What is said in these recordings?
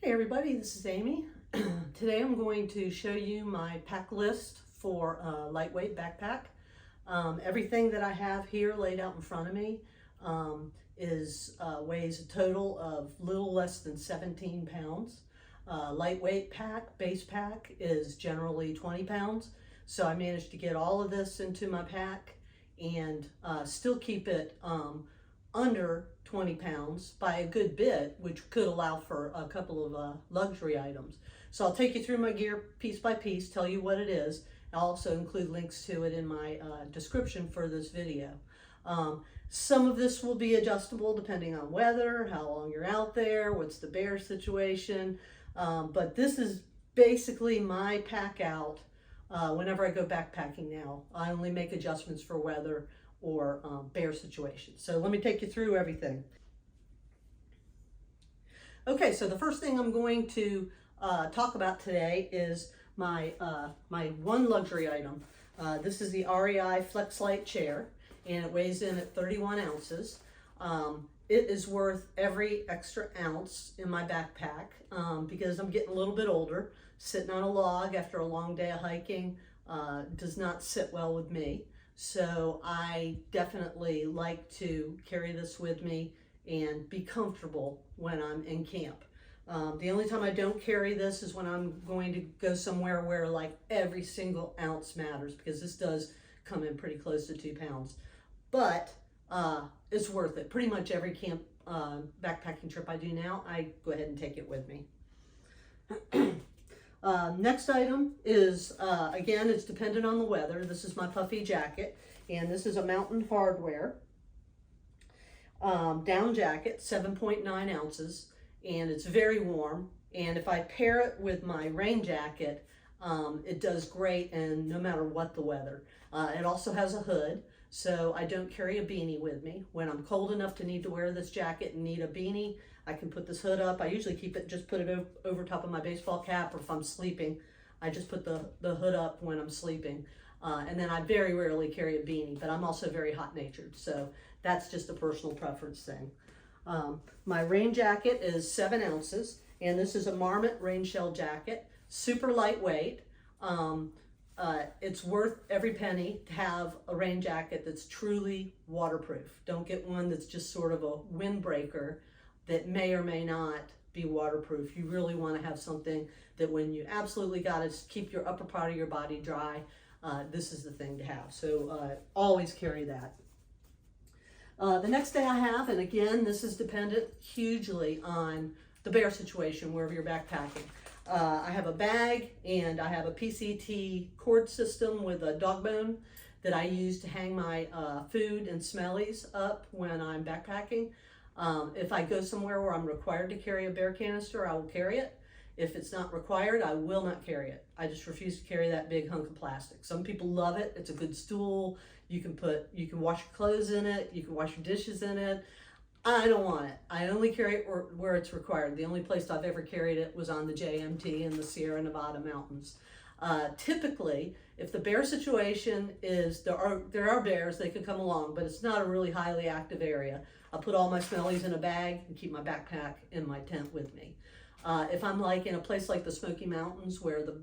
Hey everybody, this is Amy. Today I'm going to show you my pack list for a lightweight backpack. Everything that I have here laid out in front of me weighs a total of little less than 17 pounds. Lightweight pack, base pack, is generally 20 pounds. So I managed to get all of this into my pack and still keep it under 20 pounds by a good bit, which could allow for a couple of luxury items. So I'll take you through my gear piece by piece, tell you what it is. I'll also include links to it in my description for this video. Some of this will be adjustable depending on weather, how long you're out there, what's the bear situation. But this is basically my pack out whenever I go backpacking now. I only make adjustments for weather or bear situations. So let me take you through everything. Okay, so the first thing I'm going to talk about today is my one luxury item. This is the REI Flexlite Chair, and it weighs in at 31 ounces. It is worth every extra ounce in my backpack because I'm getting a little bit older. Sitting on a log after a long day of hiking does not sit well with me. So I definitely like to carry this with me and be comfortable when I'm in camp. The only time I don't carry this is when I'm going to go somewhere where like every single ounce matters, because this does come in pretty close to 2 pounds. But it's worth it. Pretty much every camp backpacking trip I do now, I go ahead and take it with me. Next item is, again, it's dependent on the weather. This is my puffy jacket, and this is a Mountain Hardwear down jacket, 7.9 ounces, and it's very warm. And if I pair it with my rain jacket, it does great, and no matter what the weather. It also has a hood, so I don't carry a beanie with me. When I'm cold enough to need to wear this jacket and need a beanie, I can put this hood up. I usually just put it over top of my baseball cap, or if I'm sleeping, I just put the hood up when I'm sleeping. And then I very rarely carry a beanie, but I'm also very hot-natured, so that's just a personal preference thing. My rain jacket is 7 ounces, and this is a Marmot rain shell jacket, super lightweight. It's worth every penny to have a rain jacket that's truly waterproof. Don't get one that's just sort of a windbreaker that may or may not be waterproof. You really want to have something that when you absolutely got to keep your upper part of your body dry, this is the thing to have. So always carry that. The next thing I have, and again, this is dependent hugely on the bear situation wherever you're backpacking. I have a bag, and I have a PCT cord system with a dog bone that I use to hang my food and smellies up when I'm backpacking. If I go somewhere where I'm required to carry a bear canister, I will carry it. If it's not required, I will not carry it. I just refuse to carry that big hunk of plastic. Some people love it. It's a good stool. You can wash your clothes in it. You can wash your dishes in it. I don't want it. I only carry it where it's required. The only place I've ever carried it was on the JMT in the Sierra Nevada mountains. Typically, if the bear situation is, there are bears, they could come along, but it's not a really highly active area. I'll put all my smellies in a bag and keep my backpack in my tent with me. If I'm like in a place like the Smoky Mountains where the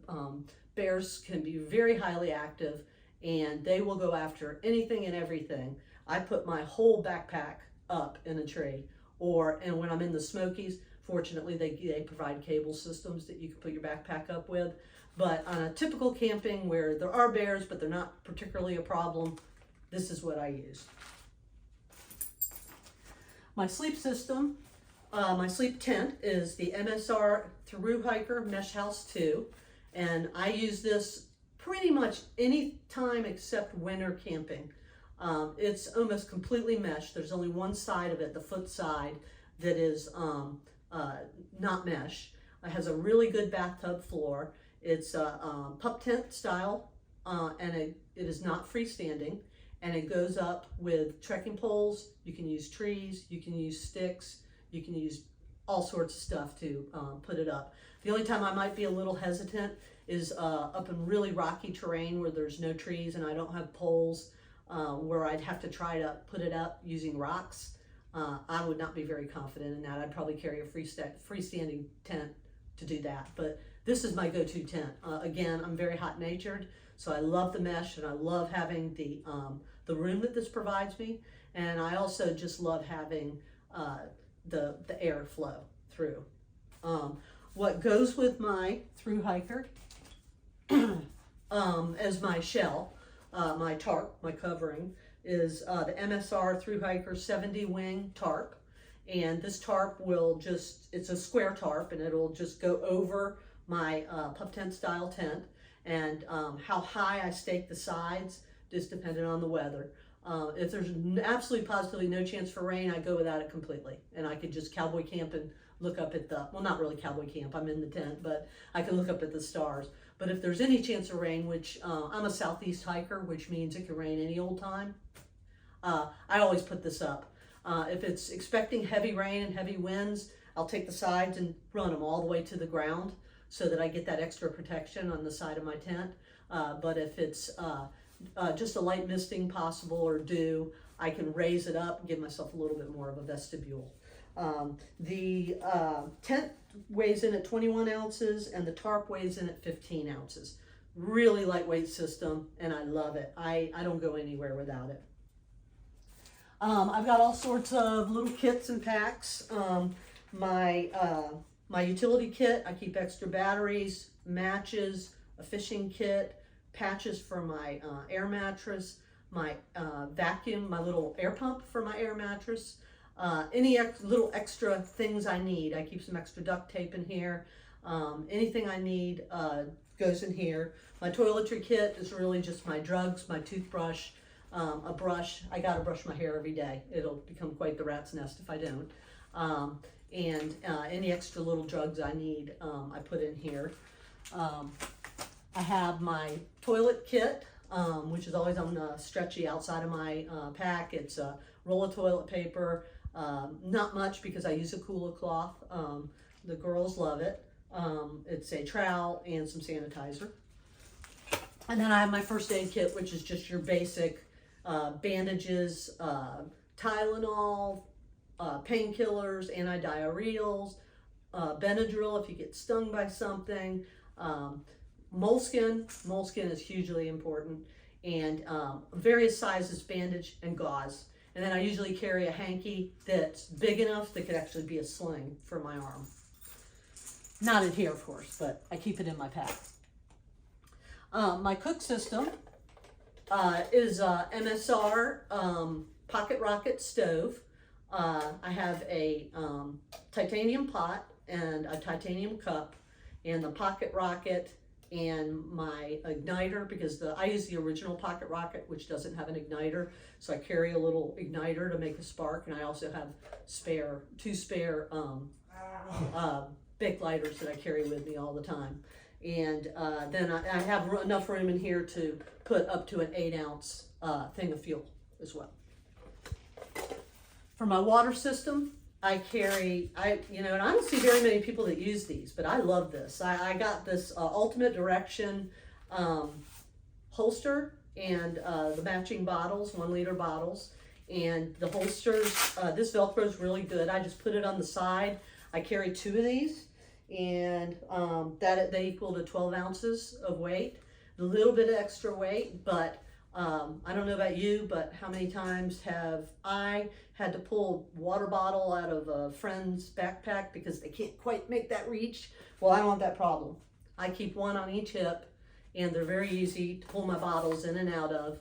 bears can be very highly active and they will go after anything and everything, I put my whole backpack up in a tree. And when I'm in the Smokies, fortunately they provide cable systems that you can put your backpack up with. But on a typical camping where there are bears but they're not particularly a problem, this is what I use. My sleep system, my sleep tent is the MSR Thru Hiker Mesh House 2, and I use this pretty much any time except winter camping. It's almost completely mesh. There's only one side of it, the foot side, that is not mesh. It has a really good bathtub floor. It's a pup tent style, and it is not freestanding, and it goes up with trekking poles. You can use trees, you can use sticks, you can use all sorts of stuff to put it up. The only time I might be a little hesitant is up in really rocky terrain where there's no trees and I don't have poles, where I'd have to try to put it up using rocks. I would not be very confident in that. I'd probably carry a freestanding tent to do that. But this is my go-to tent. Again, I'm very hot natured, so I love the mesh and I love having the room that this provides me. And I also just love having the air flow through. What goes with my Thru hiker as my shell, my tarp, my covering, is the MSR Thru hiker 70 wing tarp. And this tarp will just, it's a square tarp, and it'll just go over my puff tent style tent. And how high I stake the sides just depending on the weather. If there's absolutely positively no chance for rain, I go without it completely. And I could just cowboy camp and look up at the, well, not really cowboy camp, I'm in the tent, but I can look up at the stars. But if there's any chance of rain, which I'm a southeast hiker, which means it can rain any old time, I always put this up. If it's expecting heavy rain and heavy winds, I'll take the sides and run them all the way to the ground so that I get that extra protection on the side of my tent. But if it's just a light misting possible or dew, I can raise it up and give myself a little bit more of a vestibule. The tent weighs in at 21 ounces and the tarp weighs in at 15 ounces. Really lightweight system, and I love it. I don't go anywhere without it. I've got all sorts of little kits and packs. My utility kit, I keep extra batteries, matches, a fishing kit, patches for my air mattress, my vacuum, my little air pump for my air mattress, any little extra things I need. I keep some extra duct tape in here. Anything I need goes in here. My toiletry kit is really just my drugs, my toothbrush, a brush. I gotta brush my hair every day. It'll become quite the rat's nest if I don't. And any extra little drugs I need, I put in here. I have my toilet kit, which is always on the stretchy outside of my pack. It's a roll of toilet paper, not much because I use a Cooler cloth. The girls love it. It's a trowel and some sanitizer. And then I have my first aid kit, which is just your basic bandages, Tylenol, painkillers, antidiarrheals, Benadryl if you get stung by something, moleskin is hugely important, and various sizes bandage and gauze. And then I usually carry a hanky that's big enough that could actually be a sling for my arm. Not in here, of course, but I keep it in my pack. My cook system is MSR Pocket Rocket stove. I have a titanium pot and a titanium cup, and the Pocket Rocket and my igniter, because I use the original Pocket Rocket, which doesn't have an igniter, so I carry a little igniter to make a spark, and I also have two spare big lighters that I carry with me all the time. And then I have enough room in here to put up to an 8-ounce thing of fuel as well. For my water system, I carry, and I don't see very many people that use these, but I love this. I got this Ultimate Direction holster and the matching bottles, 1 liter bottles. And the holsters, this Velcro is really good. I just put it on the side. I carry 2 of these, and they equal to 12 ounces of weight. A little bit of extra weight, but I don't know about you, but how many times have I had to pull a water bottle out of a friend's backpack because they can't quite make that reach? Well, I don't have that problem. I keep one on each hip, and they're very easy to pull my bottles in and out of,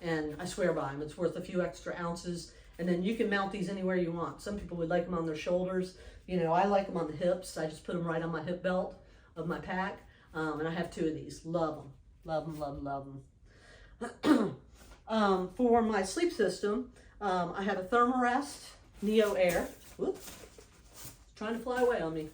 and I swear by them. It's worth a few extra ounces, and then you can mount these anywhere you want. Some people would like them on their shoulders. I like them on the hips. I just put them right on my hip belt of my pack, and I have 2 of these. Love them. Love them, love them, love them. For my sleep system, I have a Thermarest NeoAir. Whoops, trying to fly away on me.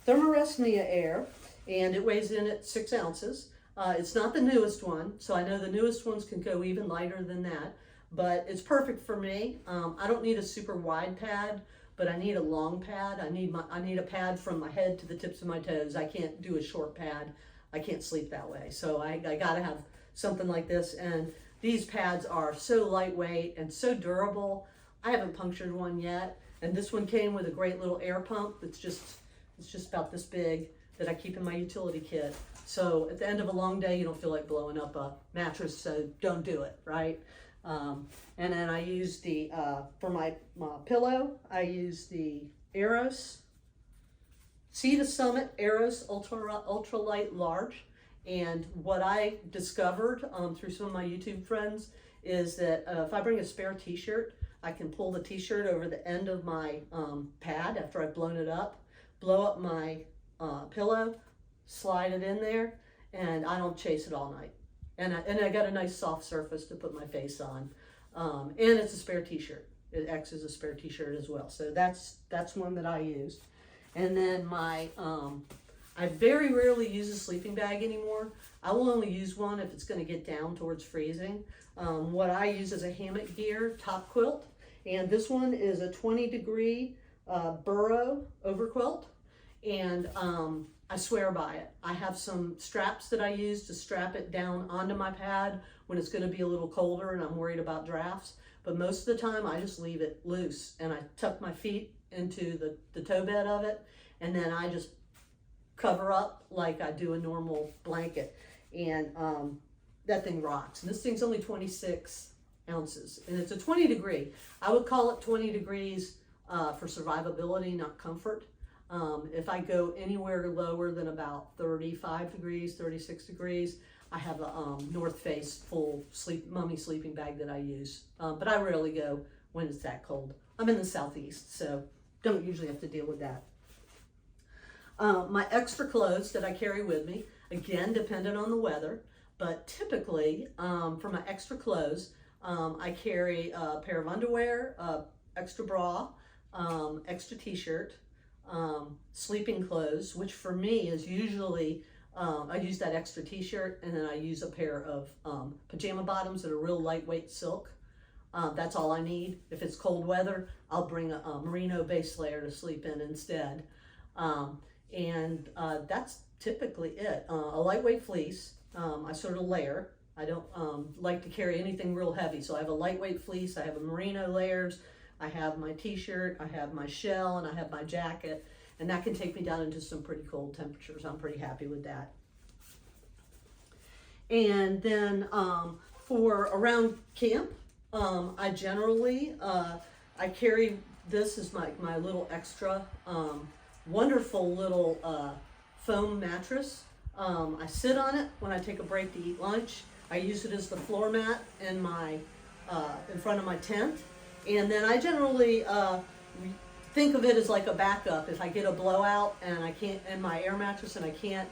Thermarest NeoAir, and it weighs in at 6 ounces. It's not the newest one, so I know the newest ones can go even lighter than that, but it's perfect for me. I don't need a super wide pad, but I need a long pad. I need a pad from my head to the tips of my toes. I can't do a short pad. I can't sleep that way, so I gotta have something like this. And these pads are so lightweight and so durable. I haven't punctured one yet, and this one came with a great little air pump that's just It's just about this big that I keep in my utility kit. So at the end of a long day, you don't feel like blowing up a mattress, so don't do it, right? And then I use the, for my pillow, I use the Aeros Sea to Summit Aeros Ultralight Large. And what I discovered through some of my YouTube friends is that if I bring a spare t-shirt, I can pull the t-shirt over the end of my pad after I've blown it up, blow up my pillow, slide it in there, and I don't chase it all night. And I got a nice soft surface to put my face on. And it's a spare t-shirt. It acts as a spare t-shirt as well. So that's one that I use. And then my, I very rarely use a sleeping bag anymore. I will only use one if it's going to get down towards freezing. What I use is a Hammock gear top quilt. And this one is a 20-degree Burrow over quilt. And I swear by it. I have some straps that I use to strap it down onto my pad when it's going to be a little colder and I'm worried about drafts. But most of the time I just leave it loose and I tuck my feet into the toe bed of it, and then I just cover up like I do a normal blanket. And that thing rocks. And this thing's only 26 ounces and it's a 20-degree. I would call it 20 degrees for survivability, not comfort. If I go anywhere lower than about 35 degrees, 36 degrees, I have a North Face full mummy sleeping bag that I use. But I rarely go when it's that cold. I'm in the Southeast, so don't usually have to deal with that. My extra clothes that I carry with me, again, dependent on the weather, but typically for my extra clothes, I carry a pair of underwear, extra bra, extra t-shirt, sleeping clothes, which for me is usually, I use that extra t-shirt and then I use a pair of pajama bottoms that are real lightweight silk. That's all I need. If it's cold weather, I'll bring a merino base layer to sleep in instead. And that's typically it. A lightweight fleece, I sort of layer. I don't like to carry anything real heavy, so I have a lightweight fleece, I have a merino layers, I have my t-shirt, I have my shell, and I have my jacket, and that can take me down into some pretty cold temperatures. I'm pretty happy with that. And then for around camp, I generally, I carry this as my little extra wonderful little foam mattress. I sit on it when I take a break to eat lunch. I use it as the floor mat in my in front of my tent. And then I generally think of it as like a backup. If I get a blowout and I can't, in my air mattress, and I can't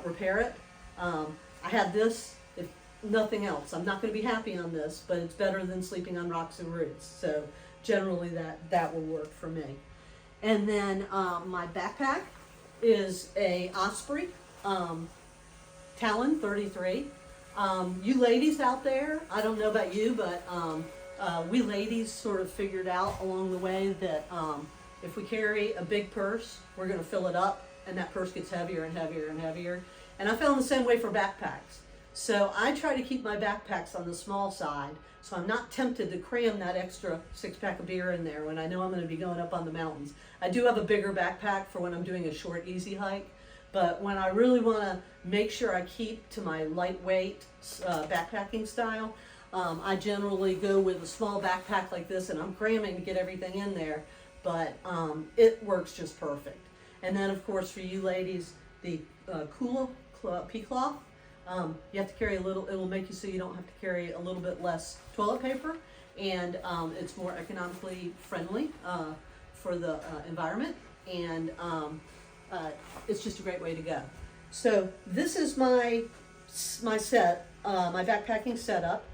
repair it, I have this, if nothing else. I'm not going to be happy on this, but it's better than sleeping on rocks and roots. So generally that will work for me. And then my backpack is a Osprey Talon 33. You ladies out there, I don't know about you, but we ladies sort of figured out along the way that if we carry a big purse, we're going to fill it up, and that purse gets heavier and heavier and heavier. And I found the same way for backpacks. So I try to keep my backpacks on the small side, so I'm not tempted to cram that extra 6-pack of beer in there when I know I'm going to be going up on the mountains. I do have a bigger backpack for when I'm doing a short, easy hike, but when I really want to make sure I keep to my lightweight backpacking style, I generally go with a small backpack like this, and I'm cramming to get everything in there, but it works just perfect. And then, of course, for you ladies, the Kula pea cloth, you have to carry a little, it will make you so you don't have to carry a little bit less toilet paper, and it's more economically friendly for the environment, and it's just a great way to go. So this is my set, my backpacking setup.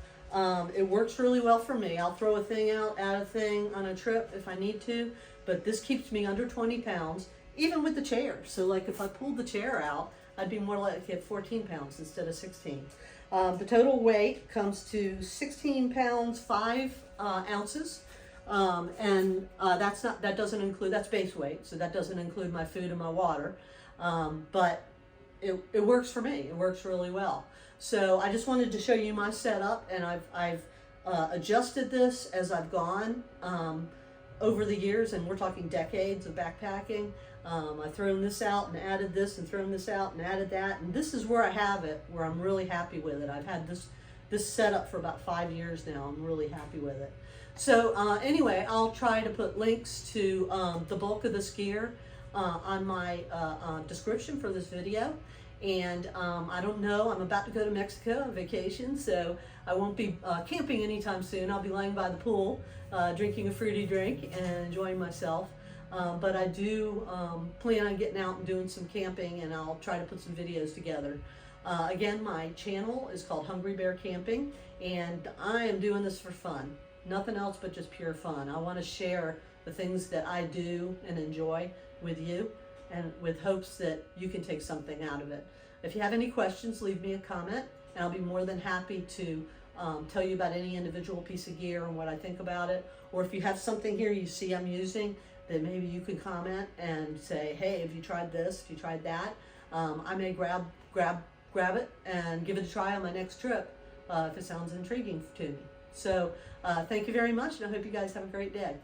It works really well for me. I'll throw a thing out, add a thing on a trip if I need to, but this keeps me under 20 pounds, even with the chair. So like if I pulled the chair out, I'd be more likely at 14 pounds instead of 16. The total weight comes to 16 pounds, 5 ounces. And that doesn't include, that's base weight, so that doesn't include my food and my water. But it works for me. It works really well. So I just wanted to show you my setup, and I've adjusted this as I've gone. over the years, and we're talking decades of backpacking. I've thrown this out and added this and thrown this out and added that, and this is where I have it, where I'm really happy with it. I've had this setup for about 5 years now. I'm really happy with it. So anyway, I'll try to put links to the bulk of this gear on my description for this video. And I don't know, I'm about to go to Mexico on vacation, so I won't be camping anytime soon. I'll be lying by the pool, drinking a fruity drink and enjoying myself. But I do plan on getting out and doing some camping, and I'll try to put some videos together. Again, my channel is called Hungry Bear Camping, and I am doing this for fun. Nothing else but just pure fun. I want to share the things that I do and enjoy with you, and with hopes that you can take something out of it. If you have any questions, leave me a comment, and I'll be more than happy to tell you about any individual piece of gear and what I think about it. Or if you have something here you see I'm using, then maybe you can comment and say, hey, have you tried this? Have you tried that? I may grab it and give it a try on my next trip if it sounds intriguing to me. So thank you very much, and I hope you guys have a great day.